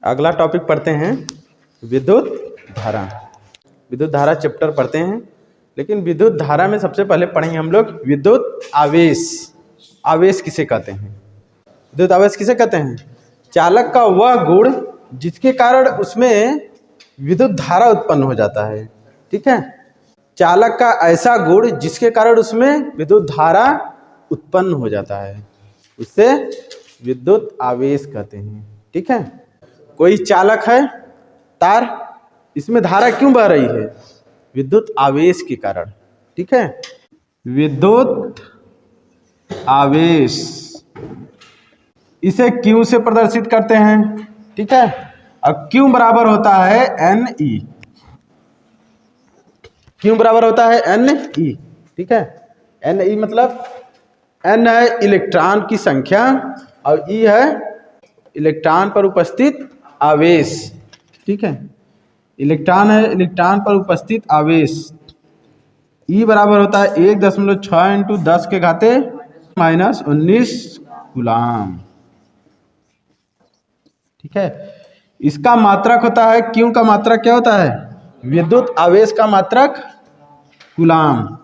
अगला टॉपिक पढ़ते हैं विद्युत धारा। विद्युत धारा चैप्टर पढ़ते हैं, लेकिन विद्युत धारा में सबसे पहले पढ़ेंगे हम लोग विद्युत आवेश। आवेश किसे कहते हैं? विद्युत आवेश किसे कहते हैं? चालक का वह गुण जिसके कारण उसमें विद्युत धारा उत्पन्न हो जाता है। ठीक है, चालक का ऐसा गुण जिसके कारण उसमें विद्युत धारा उत्पन्न हो जाता है, उससे विद्युत आवेश कहते हैं। ठीक है, कोई चालक है, तार, इसमें धारा क्यों बह रही है? विद्युत आवेश के कारण। ठीक है, विद्युत आवेश, इसे Q से प्रदर्शित करते हैं। ठीक है, अब Q बराबर होता है NE। Q बराबर होता है NE। ठीक है, NE मतलब N है इलेक्ट्रॉन की संख्या और E है इलेक्ट्रॉन पर उपस्थित आवेश। ठीक है, इलेक्ट्रॉन है, इलेक्ट्रॉन पर उपस्थित आवेश। E बराबर होता है 1.6 इंटू 10 के घाते -19 कूलाम। ठीक है, इसका मात्रक होता है, Q का मात्रक क्या होता है? विद्युत आवेश का मात्रक कूलाम।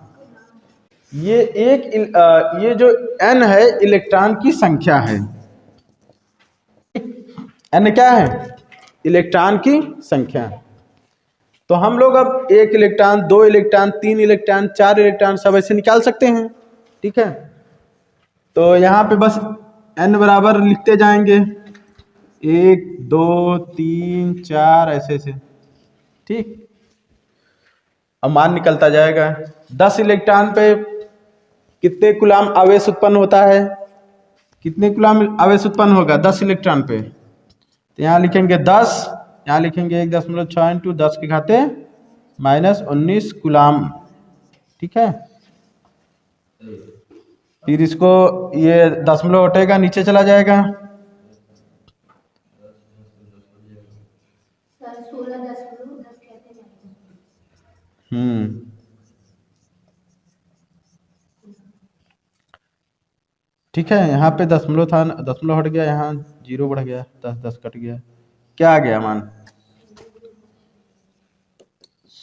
ये जो N है इलेक्ट्रॉन की संख्या है। N क्या है? इलेक्ट्रॉन की संख्या। तो हम लोग अब 1 इलेक्ट्रॉन, 2 इलेक्ट्रॉन, 3 इलेक्ट्रॉन, 4 इलेक्ट्रॉन सब ऐसे निकाल सकते हैं। ठीक है, तो यहाँ पे बस N बराबर लिखते जाएंगे, 1 2 3 4 ऐसे ऐसे। ठीक, अब मान निकलता जाएगा। 10 इलेक्ट्रॉन पे कितने कूलाम आवेश उत्पन्न होता है? कितने कूलाम आवेश उत्पन्न होगा 10 इलेक्ट्रॉन पे? तो यहाँ लिखेंगे 10, यहाँ लिखेंगे 1.6 इंटू 10 के घाते -19 कूलाम। ठीक है, फिर इसको ये दशमलव हटेगा, नीचे चला जाएगा। ठीक है, यहाँ पे दशमलव था, दशमलव हट गया, यहाँ 0 बढ़ गया, 10 कट गया, क्या आ गया मान?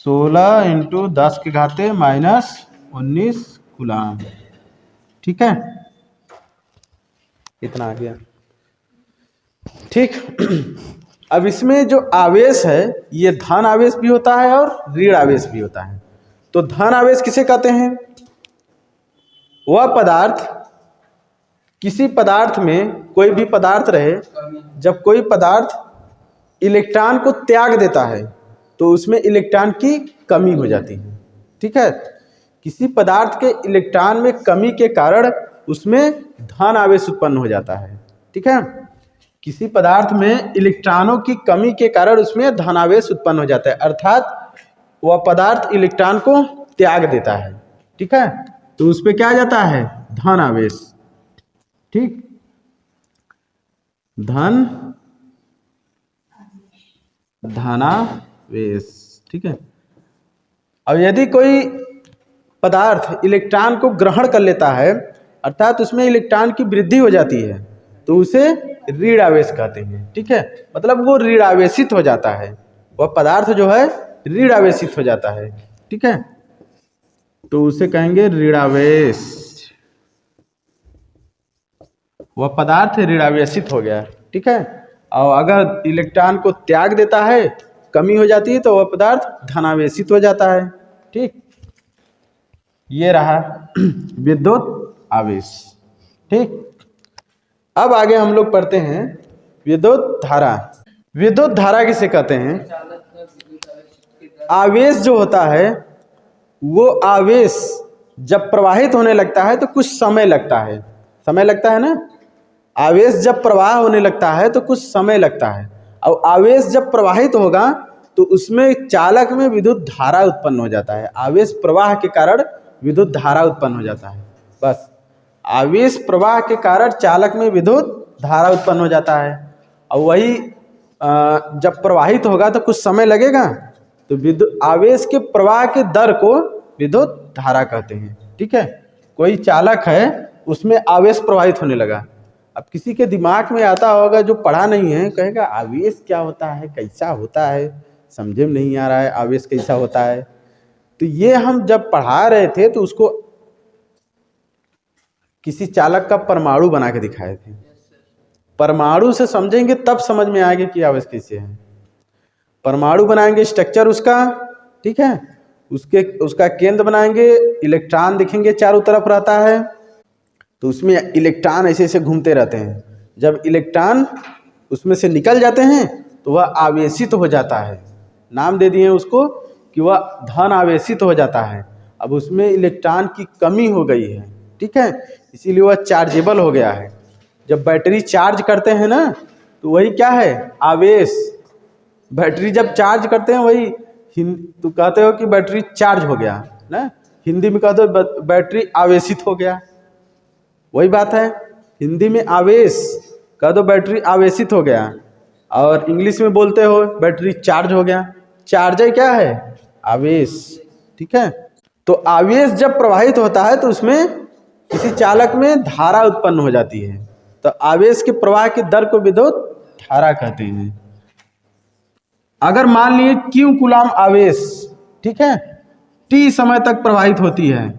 16 इंटू 10 के घाते -19 कूलाम। ठीक है, इतना आ गया। ठीक, अब इसमें जो आवेश है ये धन आवेश भी होता है और ऋण आवेश भी होता है। तो धन आवेश किसे कहते हैं? वह पदार्थ, किसी पदार्थ में, कोई भी पदार्थ रहे, जब कोई पदार्थ इलेक्ट्रॉन को त्याग देता है तो उसमें इलेक्ट्रॉन की कमी हो जाती है। ठीक है, किसी पदार्थ के इलेक्ट्रॉन में कमी के कारण उसमें धन आवेश उत्पन्न हो जाता है। ठीक है, किसी पदार्थ में इलेक्ट्रॉनों की कमी के कारण उसमें धन आवेश उत्पन्न हो जाता है, अर्थात वह पदार्थ इलेक्ट्रॉन को त्याग देता है। ठीक है, तो उस पर क्या आ जाता है? धन आवेश। ठीक, धनावेश। ठीक है, अब यदि कोई पदार्थ इलेक्ट्रॉन को ग्रहण कर लेता है, अर्थात उसमें इलेक्ट्रॉन की वृद्धि हो जाती है, तो उसे ऋण आवेश कहते हैं। ठीक है, मतलब वो ऋण आवेशित हो जाता है, वह पदार्थ जो है ऋण आवेशित हो जाता है। ठीक है, तो उसे कहेंगे ऋण आवेश। वह पदार्थ ऋण आवेशित हो गया। ठीक है, और अगर इलेक्ट्रॉन को त्याग देता है, कमी हो जाती है, तो वह पदार्थ धनावेशित हो जाता है। ठीक, ये रहा विद्युत आवेश। ठीक, अब आगे हम लोग पढ़ते हैं विद्युत धारा। विद्युत धारा किसे कहते हैं? आवेश जो होता है, वो आवेश जब प्रवाहित होने लगता है तो कुछ समय लगता है। समय लगता है ना, आवेश जब प्रवाह होने लगता है तो कुछ समय लगता है, और आवेश जब प्रवाहित होगा तो उसमें चालक में विद्युत धारा उत्पन्न हो जाता है। आवेश प्रवाह के कारण विद्युत धारा उत्पन्न हो जाता है। बस, आवेश प्रवाह के कारण चालक में विद्युत धारा उत्पन्न हो जाता है, और वही जब प्रवाहित होगा तो कुछ समय लगेगा, तो विद्युत आवेश के प्रवाह के दर को विद्युत धारा कहते हैं। ठीक है, कोई चालक है, उसमें आवेश प्रवाहित होने लगा, अब किसी के दिमाग में आता होगा जो पढ़ा नहीं है, कहेगा आवेश क्या होता है, कैसा होता है, समझे में नहीं आ रहा है आवेश कैसा होता है। तो ये हम जब पढ़ा रहे थे तो उसको किसी चालक का परमाणु बना के दिखाए थे। परमाणु से समझेंगे तब समझ में आएगा कि आवेश कैसे है। परमाणु बनाएंगे, स्ट्रक्चर उसका, ठीक है, उसका केंद्र बनाएंगे, इलेक्ट्रॉन दिखेंगे चारों तरफ रहता है, तो उसमें इलेक्ट्रॉन ऐसे ऐसे घूमते रहते हैं। जब इलेक्ट्रॉन उसमें से निकल जाते हैं तो वह आवेशित हो जाता है। नाम दे दिए उसको कि वह धन आवेशित हो जाता है। अब उसमें इलेक्ट्रॉन की कमी हो गई है, ठीक है, इसीलिए वह चार्जेबल हो गया है। जब बैटरी चार्ज करते हैं ना तो वही क्या है, आवेश। बैटरी जब चार्ज करते हैं वही तो कहते हो कि बैटरी चार्ज हो गया ना, हिंदी में कहते हो बैटरी आवेशित हो गया, वही बात है। हिंदी में आवेश कह दो बैटरी आवेशित हो गया, और इंग्लिश में बोलते हो बैटरी चार्ज हो गया। चार्जर क्या है, आवेश, ठीक है। तो आवेश जब प्रवाहित होता है तो उसमें किसी चालक में धारा उत्पन्न हो जाती है। तो आवेश के प्रवाह की दर को विद्युत धारा कहते हैं। अगर मान लिए Q कूलाम आवेश, ठीक है, T समय तक प्रवाहित होती है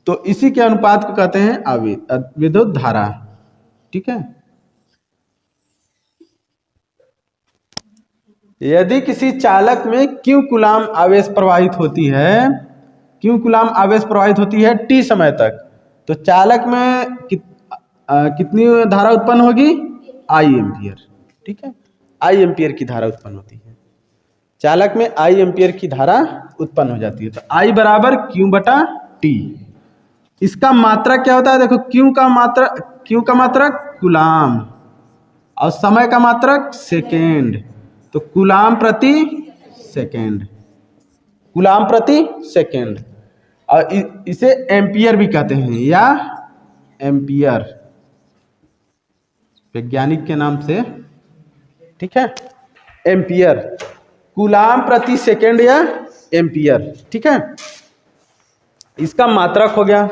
तो इसी के अनुपात को कहते हैं आवेश, विद्युत धारा, ठीक है। यदि किसी चालक में Q कूलाम आवेश प्रवाहित होती है, Q कूलाम आवेश प्रवाहित होती है T समय तक, तो चालक में कितनी धारा उत्पन्न होगी, I एम्पियर, ठीक है, I एम्पियर की धारा उत्पन्न होती है। चालक में I एम्पियर की धारा उत्पन्न हो जाती है। तो I बराबर Q बटा T। इसका मात्रक क्या होता है, देखो Q का मात्रक कूलाम और समय का मात्रक सेकेंड, तो कूलाम प्रति सेकेंड, कूलाम प्रति सेकेंड, और इसे एम्पियर भी कहते हैं, या एम्पियर वैज्ञानिक के नाम से, ठीक है, एम्पियर, कूलाम प्रति सेकेंड या एम्पियर, ठीक है। इसका मात्रक हो गया।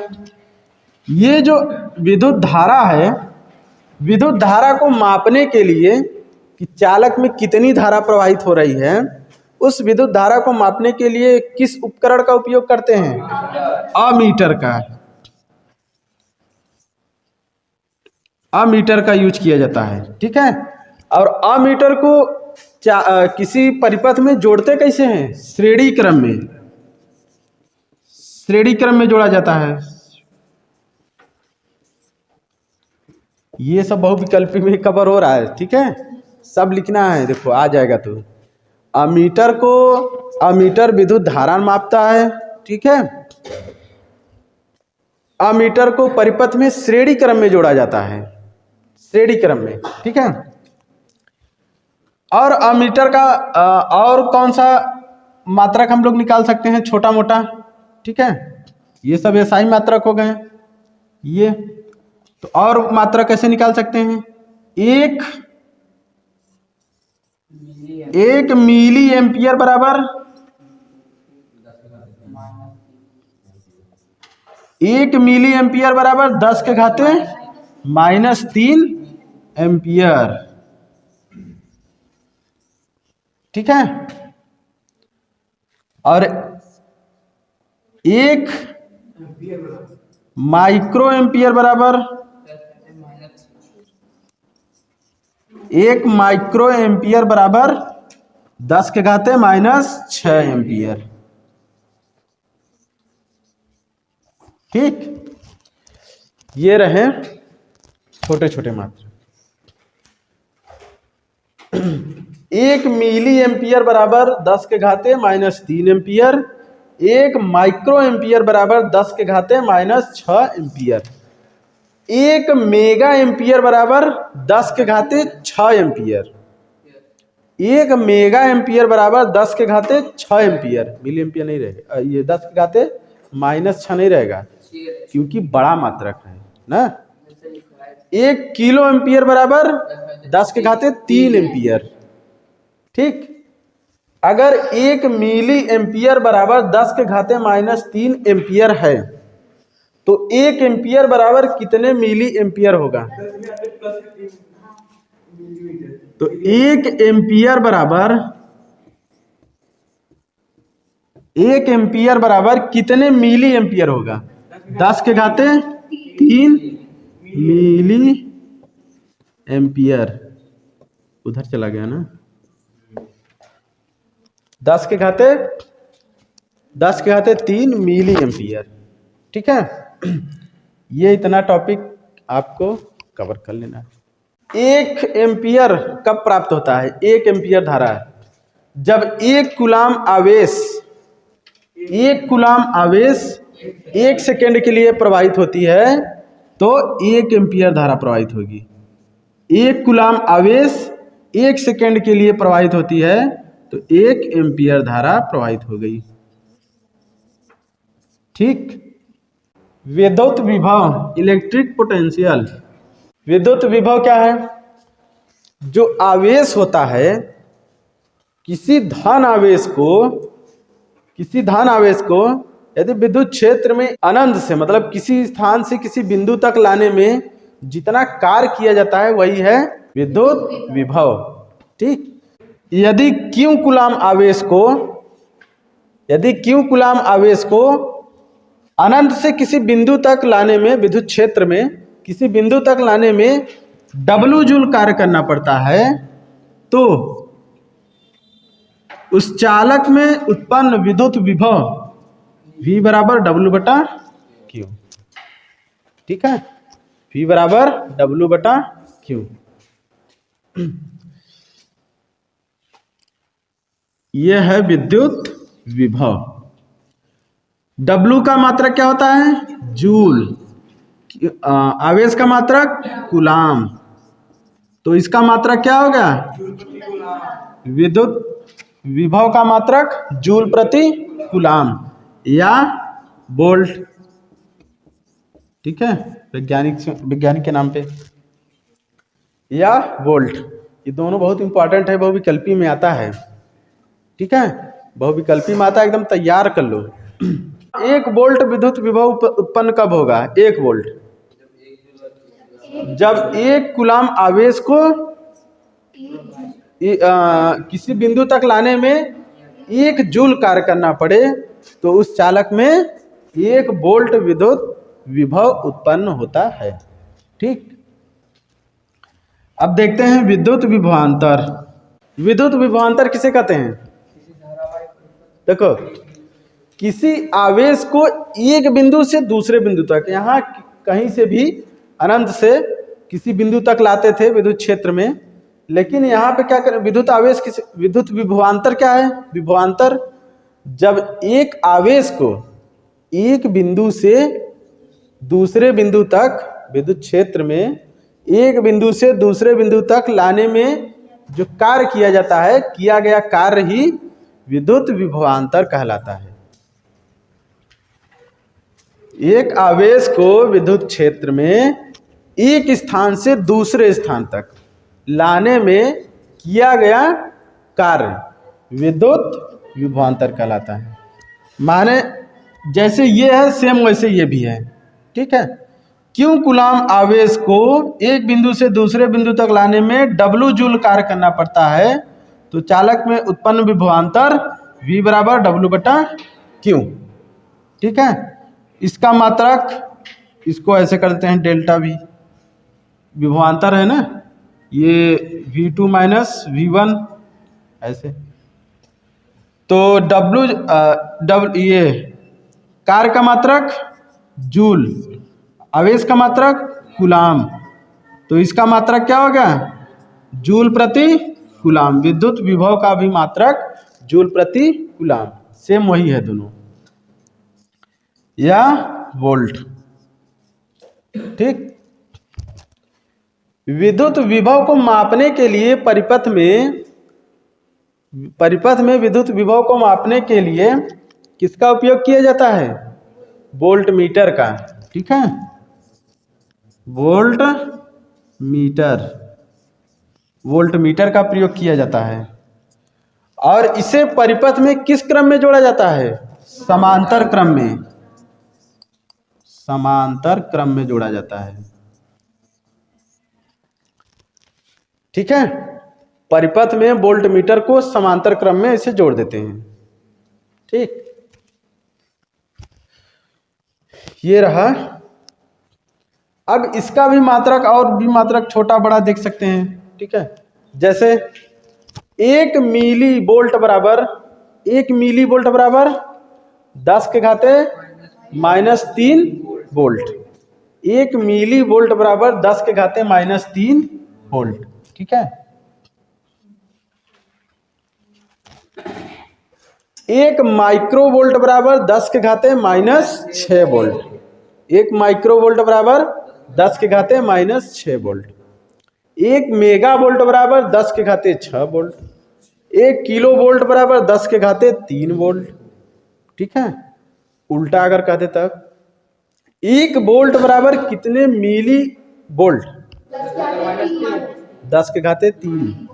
ये जो विद्युत धारा है, विद्युत धारा को मापने के लिए कि चालक में कितनी धारा प्रवाहित हो रही है, उस विद्युत धारा को मापने के लिए किस उपकरण का उपयोग करते हैं, अमीटर का, अमीटर का यूज किया जाता है, ठीक है। और अमीटर को किसी परिपथ में जोड़ते कैसे हैं, श्रेणी क्रम में, श्रेणी क्रम में जोड़ा जाता है। ये सब बहुविकल्पी में कवर हो रहा है, ठीक है, सब लिखना है, देखो आ जाएगा। तो अमीटर विद्युत धारा मापता है, ठीक है। अमीटर को परिपथ में श्रेणी क्रम में जोड़ा जाता है, श्रेणी क्रम में, ठीक है। और अमीटर का और कौन सा मात्रक हम लोग निकाल सकते हैं, छोटा मोटा, ठीक है, ये सब एसआई मात्रक हो गए ये। तो और मात्रक कैसे निकाल सकते हैं, एक मिली एम्पियर बराबर 1 मिली एम्पियर बराबर 10 के घाते -3 एम्पियर, ठीक है। और 1 माइक्रो एम्पियर बराबर 1 माइक्रो एम्पियर बराबर 10 के घाते -6 एम्पियर, ठीक। ये रहे छोटे छोटे मात्रा। 1 मिली एम्पियर बराबर 10 के घाते -3 एम्पियर, 1 माइक्रो एम्पियर बराबर 10 के घाते -6 एम्पियर, 1 मेगा एम्पियर बराबर 10 के घाते 6 एम्पियर, 1 मेगा एम्पियर बराबर 10 के घाते 6 एम्पियर, मिली एम्पियर नहीं रहेगा, ये 10 के घाते -6 नहीं रहेगा क्योंकि बड़ा मात्रक है ना। 1 किलो एम्पियर बराबर 10 के घाते 3 एम्पियर, ठीक। अगर 1 मिली एम्पियर बराबर 10 के घाते -3 एम्पियर है तो 1 एम्पियर बराबर कितने मिली एम्पियर होगा, तो 1 एम्पियर बराबर कितने मिली एम्पियर होगा? 10 के घाते 3 मिली एम्पियर। उधर चला गया ना। 10 के घाते 3 मिली एम्पियर। ठीक है, ये इतना टॉपिक आपको कवर कर लेना है। 1 एम्पियर कब प्राप्त होता है? 1 एम्पियर धारा जब 1 कूलाम आवेश 1 सेकेंड के लिए प्रवाहित होती है तो 1 एम्पियर धारा प्रवाहित होगी। 1 कूलाम आवेश 1 सेकेंड के लिए प्रवाहित होती है तो 1 एम्पियर धारा प्रवाहित हो गई। ठीक। विद्युत विभव, इलेक्ट्रिक पोटेंशियल। विद्युत विभव क्या है? जो आवेश होता है, किसी धन आवेश को यदि विद्युत क्षेत्र में अनंत से मतलब किसी स्थान से किसी बिंदु तक लाने में जितना कार्य किया जाता है वही है विद्युत विभव। ठीक। यदि Q कूलाम आवेश को अनंत से किसी बिंदु तक लाने में, विद्युत क्षेत्र में किसी बिंदु तक लाने में W जूल कार्य करना पड़ता है तो उस चालक में उत्पन्न विद्युत विभव V बराबर W/Q। ठीक है, V बराबर W/Q। यह है विद्युत विभव। W का मात्रक क्या होता है? जूल। आवेश का मात्रक कूलाम, तो इसका मात्रक क्या होगा? विद्युत विभव का मात्रक जूल प्रति कूलाम या वोल्ट। ठीक है, वैज्ञानिक के नाम पे, या वोल्ट। ये दोनों बहुत इंपॉर्टेंट है, बहुविकल्पी में आता है। ठीक है, बहुविकल्पी में आता है, एकदम तैयार कर लो। 1 वोल्ट विद्युत विभव उत्पन्न कब होगा? 1 वोल्ट जब 1 कूलाम आवेश को किसी बिंदु तक लाने में 1 जूल कार्य करना पड़े तो उस चालक में 1 वोल्ट विद्युत विभव उत्पन्न होता है। ठीक। अब देखते हैं विद्युत विभवांतर। विद्युत विभवांतर किसे कहते हैं? देखो, किसी आवेश को एक बिंदु से दूसरे बिंदु तक, यहाँ कहीं से भी अनंत से किसी बिंदु तक लाते थे विद्युत क्षेत्र में, लेकिन यहाँ पे क्या करें? विद्युत विभवांतर क्या है? विभवांतर जब एक आवेश को एक बिंदु से दूसरे बिंदु तक विद्युत क्षेत्र में एक बिंदु से दूसरे बिंदु तक लाने में जो कार्य किया जाता है, किया गया कार्य ही विद्युत विभवांतर कहलाता है। एक आवेश को विद्युत क्षेत्र में एक स्थान से दूसरे स्थान तक लाने में किया गया कार्य विद्युत विभवांतर कहलाता है। माने जैसे ये है सेम वैसे ये भी है। ठीक है, क्यों कूलाम आवेश को एक बिंदु से दूसरे बिंदु तक लाने में W जूल कार्य करना पड़ता है, तो चालक में उत्पन्न विभवांतर V बराबर W/Q। ठीक है, इसका मात्रक इसको ऐसे करते हैं डेल्टा V। विभवांतर है ना, ये V2 माइनस V1 ऐसे। तो ये कार्य का मात्रक जूल, आवेश का मात्रक कूलाम, तो इसका मात्रक क्या होगा? जूल प्रति कूलाम। विद्युत विभव का भी मात्रक जूल प्रति कूलाम, सेम वही है दोनों, या वोल्ट। ठीक। विद्युत विभव को मापने के लिए परिपथ में विद्युत विभव को मापने के लिए किसका उपयोग किया जाता है? वोल्ट मीटर का। ठीक है, वोल्ट मीटर का प्रयोग किया जाता है, और इसे परिपथ में किस क्रम में जोड़ा जाता है? समांतर क्रम में जोड़ा जाता है। ठीक है, परिपथ में वोल्ट मीटर को समांतर क्रम में इसे जोड़ देते हैं। ठीक, ये रहा। अब इसका भी मात्रक और भी मात्रक छोटा बड़ा देख सकते हैं। ठीक है, जैसे 1 मिली वोल्ट बराबर 10 के घाते -3 वोल्ट। 1 मिली वोल्ट बराबर 10 के घाते -3 वोल्ट। ठीक है, 1 माइक्रो वोल्ट बराबर 10 के घाते -6 वोल्ट। 1 माइक्रो वोल्ट बराबर 10 के घाते -6 वोल्ट। 1 मेगा वोल्ट बराबर 10 के घाते 6 वोल्ट। 1 किलो वोल्ट बराबर 10 के घाते 3 वोल्ट। ठीक है, उल्टा अगर कहते तब 1 वोल्ट बराबर कितने मिली वोल्ट? 10 के घाते 3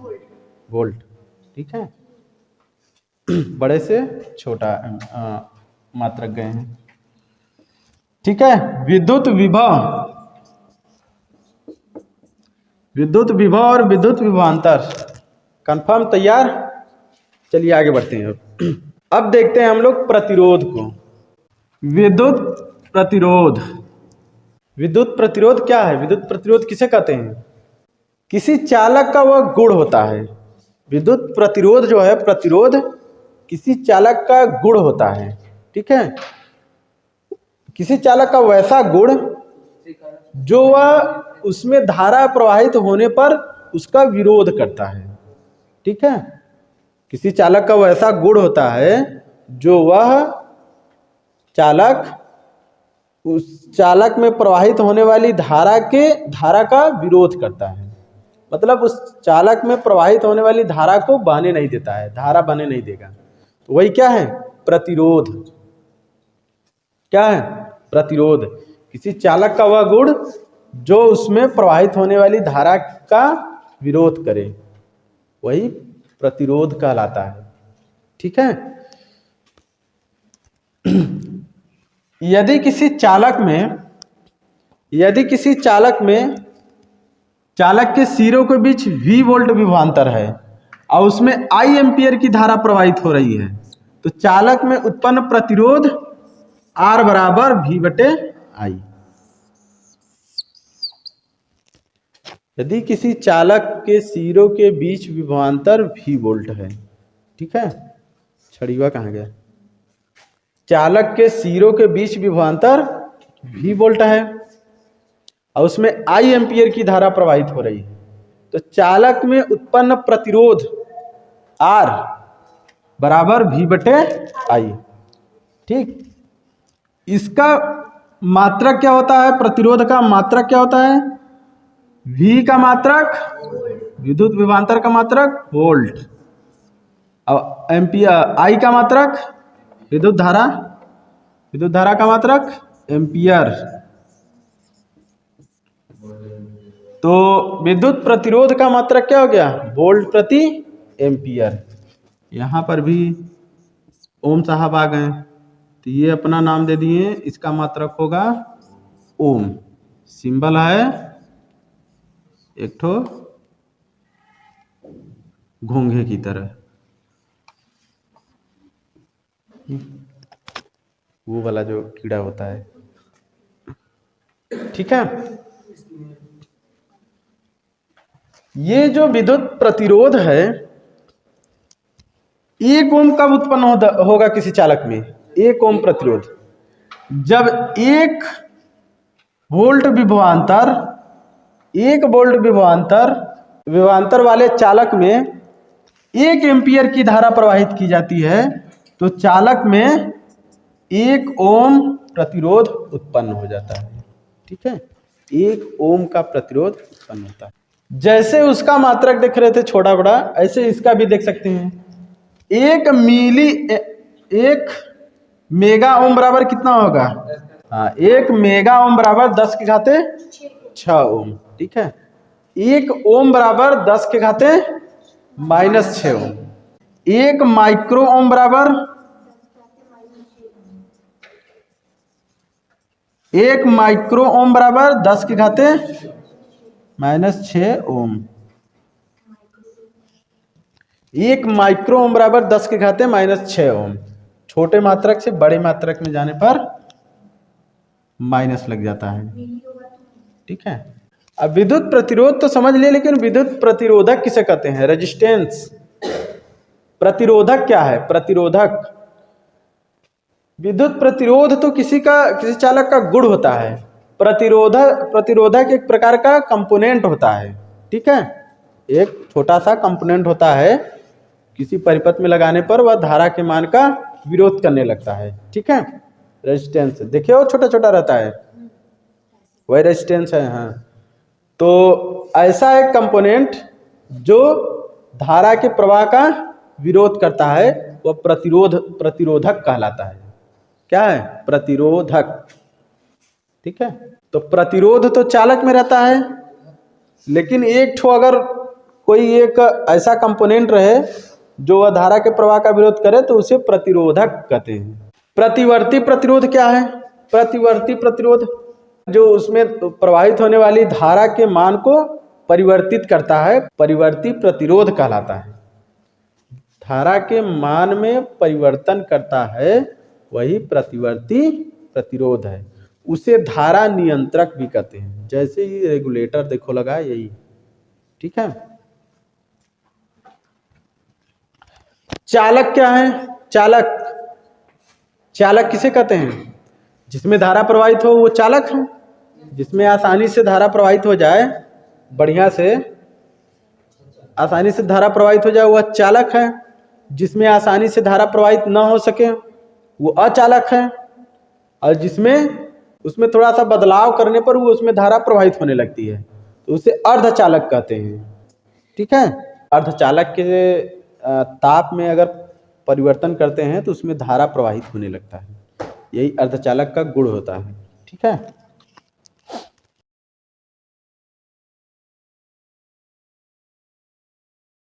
वोल्ट। ठीक है, बड़े से छोटा मात्रक गए हैं। ठीक है, विद्युत विभव और विद्युत विभवांतर कंफर्म, तैयार। चलिए आगे बढ़ते हैं। अब देखते हैं हम लोग प्रतिरोध को। विद्युत प्रतिरोध क्या है? विद्युत प्रतिरोध किसे कहते हैं? किसी चालक का वह गुण होता है। विद्युत प्रतिरोध जो है, प्रतिरोध किसी चालक का गुण होता है। ठीक है, किसी चालक का वैसा गुण जो वह उसमें धारा प्रवाहित होने पर उसका विरोध करता है। ठीक है, किसी चालक का वैसा गुण होता है जो वह चालक उस चालक में प्रवाहित होने वाली धारा का विरोध करता है। मतलब उस चालक में प्रवाहित होने वाली धारा को बहने नहीं देता है, धारा बहने नहीं देगा। तो वही क्या है? प्रतिरोध। क्या है? प्रतिरोध। किसी चालक का वह गुण जो उसमें प्रवाहित होने वाली धारा का विरोध करे, वही प्रतिरोध कहलाता है। ठीक है, यदि किसी चालक के सिरों के बीच V वोल्ट विभवांतर है और उसमें I एम्पियर की धारा प्रवाहित हो रही है, तो चालक में उत्पन्न प्रतिरोध R बराबर V/I। यदि किसी चालक के सिरों के बीच विभवांतर V वोल्ट है। ठीक है, छड़ीवा कहाँ गया? चालक के सिरों के बीच विभवांतर V वोल्ट है और उसमें I एम्पियर की धारा प्रवाहित हो रही है, तो चालक में उत्पन्न प्रतिरोध R बराबर V/I। ठीक, इसका मात्रक क्या होता है? प्रतिरोध का मात्रक क्या होता है? V का मात्रक विद्युत विभवांतर का मात्रक वोल्ट, और एम्पियर I का मात्रक विद्युत धारा का मात्रक एम्पियर। तो विद्युत प्रतिरोध का मात्रक क्या हो गया? वोल्ट प्रति एम्पियर। यहाँ पर भी ओम साहब आ गए, तो ये अपना नाम दे दिए, इसका मात्रक होगा ओम। सिंबल है एक ठो घोंघे की तरह, वो वाला जो कीड़ा होता है। ठीक है, ये जो विद्युत प्रतिरोध है, 1 ओम कब उत्पन्न होगा किसी चालक में? 1 ओम प्रतिरोध जब 1 वोल्ट विभवांतर वाले चालक में 1 एम्पियर की धारा प्रवाहित की जाती है, तो चालक में 1 ओम प्रतिरोध उत्पन्न हो जाता है। ठीक है, 1 ओम का प्रतिरोध उत्पन्न होता है। जैसे उसका मात्रक देख रहे थे छोटा बड़ा, ऐसे इसका भी देख सकते हैं। 1 मेगा ओम बराबर कितना होगा? हाँ, 1 मेगा ओम बराबर 10 के घाते 6 ओम। ठीक है, 1 ओम बराबर 10 के घाते -6 ओम। 1 माइक्रो ओम बराबर 10 के घाते -6 ओम। 1 माइक्रो ओम बराबर 10 के घाते -6 ओम। छोटे मात्रक से बड़े मात्रक में जाने पर माइनस लग जाता है। ठीक है। अब विद्युत प्रतिरोध तो समझ लिए, लेकिन विद्युत प्रतिरोधक किसे कहते हैं? रेजिस्टेंस। प्रतिरोधक क्या है? प्रतिरोधक, विद्युत प्रतिरोध तो किसी चालक का गुण होता है। प्रतिरोधक एक प्रकार का कंपोनेंट होता है। ठीक है, एक छोटा सा कंपोनेंट होता है, किसी परिपथ में लगाने पर वह धारा के मान का विरोध करने लगता है। ठीक है, रेजिस्टेंस देखिए वो छोटा छोटा रहता है, वही रेजिस्टेंस है। हाँ, तो ऐसा एक कंपोनेंट जो धारा के प्रवाह का विरोध करता है वह प्रतिरोधक कहलाता है। क्या है? प्रतिरोधक। ठीक है, तो प्रतिरोध तो चालक में रहता है, लेकिन एक ठो अगर कोई एक ऐसा कंपोनेंट रहे जो वह धारा के प्रवाह का विरोध करे तो उसे प्रतिरोधक कहते हैं। प्रतिवर्ती प्रतिरोध क्या है? प्रतिवर्ती प्रतिरोध जो उसमें प्रवाहित होने वाली धारा के मान को परिवर्तित करता है, परिवर्ती प्रतिरोध कहलाता है। धारा के मान में परिवर्तन करता है, वही प्रतिवर्ती प्रतिरोध है। उसे धारा नियंत्रक भी कहते हैं। जैसे ही रेगुलेटर देखो लगा यही। ठीक है। चालक क्या है? चालक किसे कहते हैं? जिसमें धारा प्रवाहित हो वो चालक है। जिसमें आसानी से धारा प्रवाहित हो जाए, बढ़िया से आसानी से धारा प्रवाहित हो जाए वह चालक है। जिसमें आसानी से धारा प्रवाहित न हो सके वो अचालक है। और जिसमें उसमें थोड़ा सा बदलाव करने पर वो उसमें धारा प्रवाहित होने लगती है तो उसे अर्धचालक कहते हैं। ठीक है, अर्धचालक के ताप में अगर परिवर्तन करते हैं तो उसमें धारा प्रवाहित होने लगता है, यही अर्धचालक का गुण होता है। ठीक है।